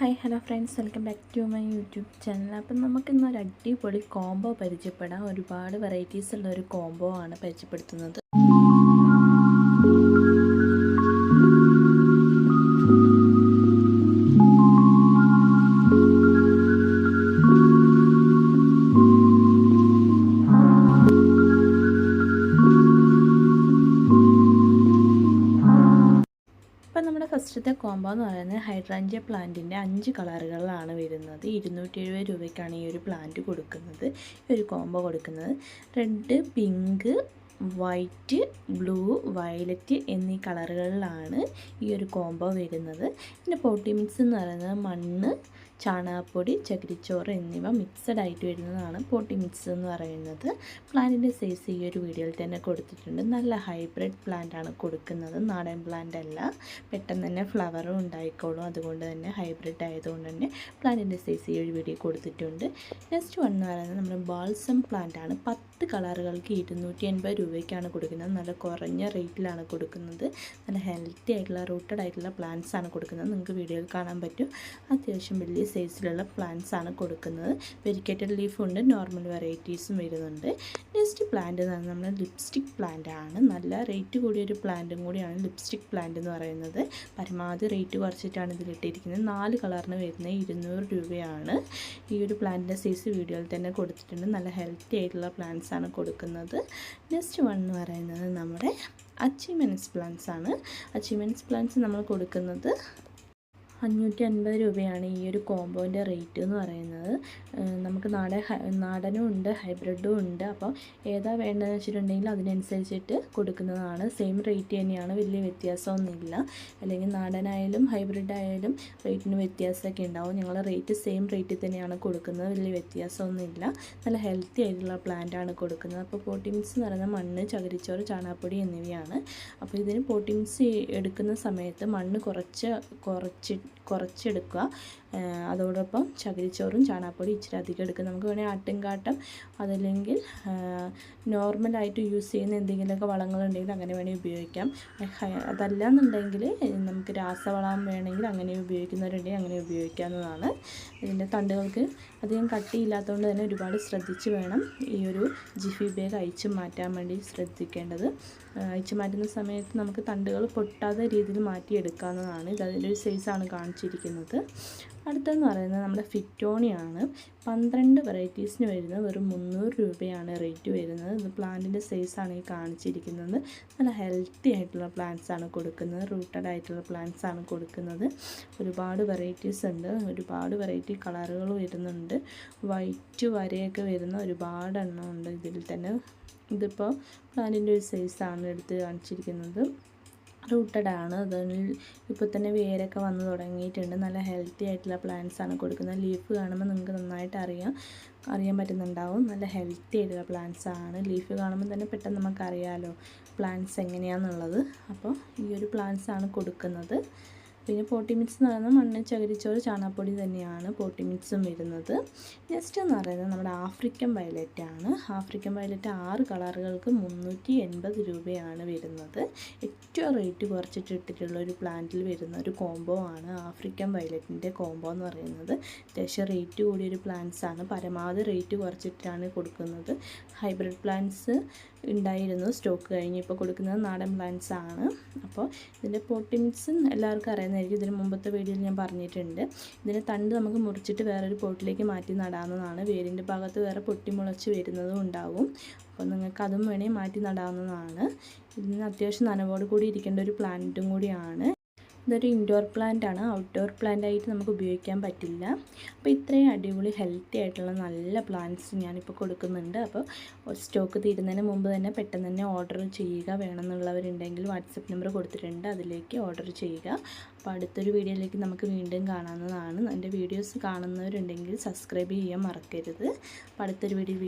Hi hello friends, welcome back to my YouTube channel. അപ്പം നമുക്കിന്നൊരു അടിപൊളി കോംബോ പരിചയപ്പെടാം. ഒരുപാട് വെറൈറ്റീസ് ഉള്ള ഒരു കോംബോ ആണ് പരിചയപ്പെടുത്തുന്നത്. അപ്പം നമ്മുടെ ഫസ്റ്റത്തെ കോംബോ എന്ന് പറയുന്നത് ഹൈഡ്രാഞ്ചിയ പ്ലാന്റിൻ്റെ 5 കളറുകളിലാണ് വരുന്നത്. 270 രൂപയ്ക്കാണ് ഈ ഒരു പ്ലാന്റ് കൊടുക്കുന്നത്, ഈ ഒരു കോംബോ കൊടുക്കുന്നത്. Red, pink, white, blue, violet എന്നീ കളറുകളിലാണ് ഈ ഒരു കോംബോ വരുന്നത്. പിന്നെ പോട്ടി മിക്സ് എന്ന് പറയുന്നത് മണ്ണ്, ചാണകപ്പൊടി, ചകിരിച്ചോറ് എന്നിവ മിക്സഡ് ആയിട്ട് വരുന്നതാണ് പോട്ടി മിക്സ് എന്ന് പറയുന്നത്. പ്ലാന്റിൻ്റെ സൈസ് ഈ ഒരു വീഡിയോയിൽ തന്നെ കൊടുത്തിട്ടുണ്ട്. നല്ല ഹൈബ്രിഡ് പ്ലാന്റ് ആണ് കൊടുക്കുന്നത്, നാടൻ പ്ലാന്റ് അല്ല. പെട്ടെന്ന് തന്നെ ഫ്ലവറും ഉണ്ടായിക്കോളും, അതുകൊണ്ട് തന്നെ ഹൈബ്രിഡ് ആയതുകൊണ്ട് തന്നെ പ്ലാന്റിൻ്റെ സൈസ് ഈ ഒരു വീഡിയോ കൊടുത്തിട്ടുണ്ട്. നെക്സ്റ്റ് വൺ എന്ന് പറയുന്നത് നമ്മുടെ ബാൾസം പ്ലാന്റ് ആണ്. 10 കളറുകൾക്ക് 280 രൂപയ്ക്കാണ് കൊടുക്കുന്നത്. നല്ല കുറഞ്ഞ റേറ്റിലാണ് കൊടുക്കുന്നത്. നല്ല ഹെൽത്തി ആയിട്ടുള്ള റൂട്ടഡ് ആയിട്ടുള്ള പ്ലാന്റ്സ് ആണ് കൊടുക്കുന്നത്. നിങ്ങൾക്ക് വീഡിയോയിൽ കാണാൻ പറ്റും. അത്യാവശ്യം വലിയ സൈസിലുള്ള പ്ലാന്റ്സ് ആണ് കൊടുക്കുന്നത്. വെരിക്കേറ്റഡ് ലീഫും ഉണ്ട്, നോർമൽ വെറൈറ്റീസും വരുന്നുണ്ട്. നെക്സ്റ്റ് പ്ലാന്റ് എന്ന് പറഞ്ഞാൽ നമ്മുടെ ലിപ്സ്റ്റിക് പ്ലാന്റ് ആണ്. നല്ല റേറ്റ് കൂടിയൊരു പ്ലാന്റും കൂടിയാണ് ലിപ്സ്റ്റിക് പ്ലാന്റ് എന്ന് പറയുന്നത്. പരമാവധി റേറ്റ് കുറച്ചിട്ടാണ് ഇതിലിട്ടിരിക്കുന്നത്. 4 കളറിന് വരുന്നത് 200 രൂപയാണ്. ഈ ഒരു പ്ലാന്റിൻ്റെ സൈസ് വീഡിയോയിൽ തന്നെ കൊടുത്തിട്ടുണ്ട്. നല്ല ഹെൽത്തി ആയിട്ടുള്ള പ്ലാന്റ്സ് ആണ് കൊടുക്കുന്നത്. നെക്സ്റ്റ് വൺ എന്ന് പറയുന്നത് നമ്മുടെ അച്ചീവ്മെൻറ്റ്സ് പ്ലാന്റ്സ് ആണ്. അച്ചീവ്മെൻറ്റ്സ് പ്ലാന്റ്സ് നമ്മൾ കൊടുക്കുന്നത് 550 രൂപയാണ് ഈ ഒരു കോംബോൻ്റെ റേറ്റ് എന്ന് പറയുന്നത്. നമുക്ക് നാടനും ഉണ്ട്, ഹൈബ്രിഡും ഉണ്ട്. അപ്പോൾ ഏതാ വേണ്ടതെന്ന് വെച്ചിട്ടുണ്ടെങ്കിൽ അതിനനുസരിച്ചിട്ട് കൊടുക്കുന്നതാണ്. സെയിം റേറ്റ് തന്നെയാണ്, വലിയ വ്യത്യാസമൊന്നുമില്ല. അല്ലെങ്കിൽ നാടനായാലും ഹൈബ്രിഡ് ആയാലും റേറ്റിന് വ്യത്യാസമൊക്കെ ഉണ്ടാവും. ഞങ്ങൾ റേറ്റ് സെയിം റേറ്റിൽ തന്നെയാണ് കൊടുക്കുന്നത്, വലിയ വ്യത്യാസമൊന്നുമില്ല. നല്ല ഹെൽത്തി ആയിട്ടുള്ള പ്ലാന്റ് ആണ് കൊടുക്കുന്നത്. അപ്പോൾ പോട്ടി മിക്സ് എന്ന് പറയുന്നത് മണ്ണ്, ചകിരിച്ചോറ്, ചാണകപ്പൊടി എന്നിവയാണ്. അപ്പോൾ ഇതിന് പോട്ടി മിക്സ് എടുക്കുന്ന സമയത്ത് മണ്ണ് കുറച്ചെടുക്കുക. അതോടൊപ്പം ചകിരിച്ചോറും ചാണകപ്പൊടി ഇച്ചിരി അധികം എടുക്കുക. നമുക്ക് വേണമെങ്കിൽ ആട്ടിൻകാട്ടം അതല്ലെങ്കിൽ നോർമലായിട്ട് യൂസ് ചെയ്യുന്ന എന്തെങ്കിലുമൊക്കെ വളങ്ങളുണ്ടെങ്കിൽ അങ്ങനെ വേണമെങ്കിൽ ഉപയോഗിക്കാം. അതല്ല എന്നുണ്ടെങ്കിൽ നമുക്ക് രാസവളം വേണമെങ്കിൽ അങ്ങനെ ഉപയോഗിക്കുന്നവരുണ്ടെങ്കിൽ അങ്ങനെ ഉപയോഗിക്കാവുന്നതാണ്. ഇതിൻ്റെ തണ്ടുകൾക്ക് അധികം കട്ടിയില്ലാത്തതുകൊണ്ട് തന്നെ ഒരുപാട് ശ്രദ്ധിച്ച് വേണം ഈ ഒരു ജിഫി ബാഗ് അഴിച്ച് മാറ്റാൻ വേണ്ടി ശ്രദ്ധിക്കേണ്ടത്. അഴിച്ച് മാറ്റുന്ന സമയത്ത് നമുക്ക് തണ്ടുകൾ പൊട്ടാത്ത രീതിയിൽ മാറ്റിയെടുക്കാവുന്നതാണ്. ഇത് അതിൻ്റെ ഒരു സൈസാണ് കാണിച്ചിരിക്കുന്നത്. അടുത്തെന്ന് പറയുന്നത് നമ്മുടെ ഫിറ്റോണിയാണ്. 12 വെറൈറ്റീസിന് വരുന്നത് വെറും 300 രൂപയാണ് റേറ്റ് വരുന്നത്. ഇത് പ്ലാന്റിൻ്റെ സൈസാണ് ഈ കാണിച്ചിരിക്കുന്നത്. നല്ല ഹെൽത്തി ആയിട്ടുള്ള പ്ലാന്റ്സ് ആണ് കൊടുക്കുന്നത്, റൂട്ടഡ് ആയിട്ടുള്ള പ്ലാന്റ്സ് ആണ് കൊടുക്കുന്നത്. ഒരുപാട് വെറൈറ്റീസ് ഉണ്ട്, ഒരുപാട് വെറൈറ്റി കളറുകൾ വരുന്നുണ്ട്. വൈറ്റ് വരെയൊക്കെ വരുന്ന ഒരുപാട് എണ്ണം ഉണ്ട് ഇതിൽ തന്നെ. ഇതിപ്പോൾ പ്ലാന്റിൻ്റെ ഒരു സൈസാണ് എടുത്ത് കാണിച്ചിരിക്കുന്നത്. റൂട്ടഡ് ആണ്. അതിൽ ഇപ്പോൾ തന്നെ വേരൊക്കെ വന്ന് തുടങ്ങിയിട്ടുണ്ട്. നല്ല ഹെൽത്തി ആയിട്ടുള്ള പ്ലാന്റ്സ് ആണ് കൊടുക്കുന്നത്. ലീഫ് കാണുമ്പോൾ നിങ്ങൾക്ക് നന്നായിട്ട് അറിയാൻ പറ്റുന്നുണ്ടാവും. നല്ല ഹെൽത്തി ആയിട്ടുള്ള പ്ലാന്റ്സ് ആണ്. ലീഫ് കാണുമ്പോൾ തന്നെ പെട്ടെന്ന് നമുക്കറിയാമല്ലോ പ്ലാന്റ്സ് എങ്ങനെയാണെന്നുള്ളത്. അപ്പോൾ ഈ ഒരു പ്ലാന്റ്സ് ആണ് കൊടുക്കുന്നത്. പിന്നെ പോട്ടി മിക്സ് എന്ന് പറയുന്നത് മണ്ണ്, ചകിരിച്ചോറ്, ചാണകപ്പൊടി തന്നെയാണ് പോട്ടി മിക്സും വരുന്നത്. നെക്സ്റ്റ് എന്ന് പറയുന്നത് നമ്മുടെ ആഫ്രിക്കൻ വയലറ്റ് ആണ്. ആഫ്രിക്കൻ വയലറ്റ് 6 കളറുകൾക്ക് 380 രൂപയാണ് വരുന്നത്. ഏറ്റവും റേറ്റ് കുറച്ചിട്ട് ഇട്ടിട്ടുള്ള ഒരു പ്ലാന്റിൽ വരുന്ന ഒരു കോംബോ ആണ് ആഫ്രിക്കൻ വയലറ്റിൻ്റെ കോംബോ എന്ന് പറയുന്നത്. അത്യാവശ്യം റേറ്റ് കൂടിയൊരു പ്ലാന്റ്സ് ആണ്. പരമാവധി റേറ്റ് കുറച്ചിട്ടാണ് കൊടുക്കുന്നത്. ഹൈബ്രിഡ് പ്ലാന്റ്സ് ഉണ്ടായിരുന്നു, സ്റ്റോക്ക് കഴിഞ്ഞ് ഇപ്പോൾ കൊടുക്കുന്നത് നാടൻ പ്ലാന്റ്സ് ആണ്. അപ്പോൾ ഇതിൻ്റെ പോട്ടി മിക്സ് എല്ലാവർക്കും അറിയുന്നതായിരിക്കും. ഇതിന് മുമ്പത്തെ വീഡിയോയിൽ ഞാൻ പറഞ്ഞിട്ടുണ്ട്. ഇതിൻ്റെ തണ്ട് നമുക്ക് മുറിച്ചിട്ട് വേറൊരു പോട്ടിലേക്ക് മാറ്റി നടാവുന്നതാണ്. വേരിൻ്റെ ഭാഗത്ത് വേറെ പൊട്ടിമുളച്ച് വരുന്നതും ഉണ്ടാവും. അപ്പോൾ നിങ്ങൾക്ക് അതും വേണമെങ്കിൽ മാറ്റി നടാവുന്നതാണ്. ഇതിന് അത്യാവശ്യം നനവോട് കൂടി ഇരിക്കേണ്ട ഒരു പ്ലാന്റും കൂടിയാണ്. ഇതൊരു ഇൻഡോർ പ്ലാന്റ് ആണ്, ഔട്ട്ഡോർ പ്ലാന്റ് ആയിട്ട് നമുക്ക് ഉപയോഗിക്കാൻ പറ്റില്ല. അപ്പോൾ ഇത്രയും അടിപൊളി ഹെൽത്തി ആയിട്ടുള്ള നല്ല പ്ലാന്റ്സ് ഞാനിപ്പോൾ കൊടുക്കുന്നുണ്ട്. അപ്പോൾ സ്റ്റോക്ക് തീരുന്നതിന് മുമ്പ് തന്നെ പെട്ടെന്ന് തന്നെ ഓർഡർ ചെയ്യുക. വേണമെന്നുള്ളവരുണ്ടെങ്കിൽ വാട്സപ്പ് നമ്പർ കൊടുത്തിട്ടുണ്ട്, അതിലേക്ക് ഓർഡർ ചെയ്യുക. അപ്പോൾ അടുത്തൊരു വീഡിയോയിലേക്ക് നമുക്ക് വീണ്ടും കാണാവുന്നതാണ്. എൻ്റെ വീഡിയോസ് കാണുന്നവരുണ്ടെങ്കിൽ സബ്സ്ക്രൈബ് ചെയ്യാൻ മറക്കരുത്. അപ്പോൾ അടുത്തൊരു വീഡിയോ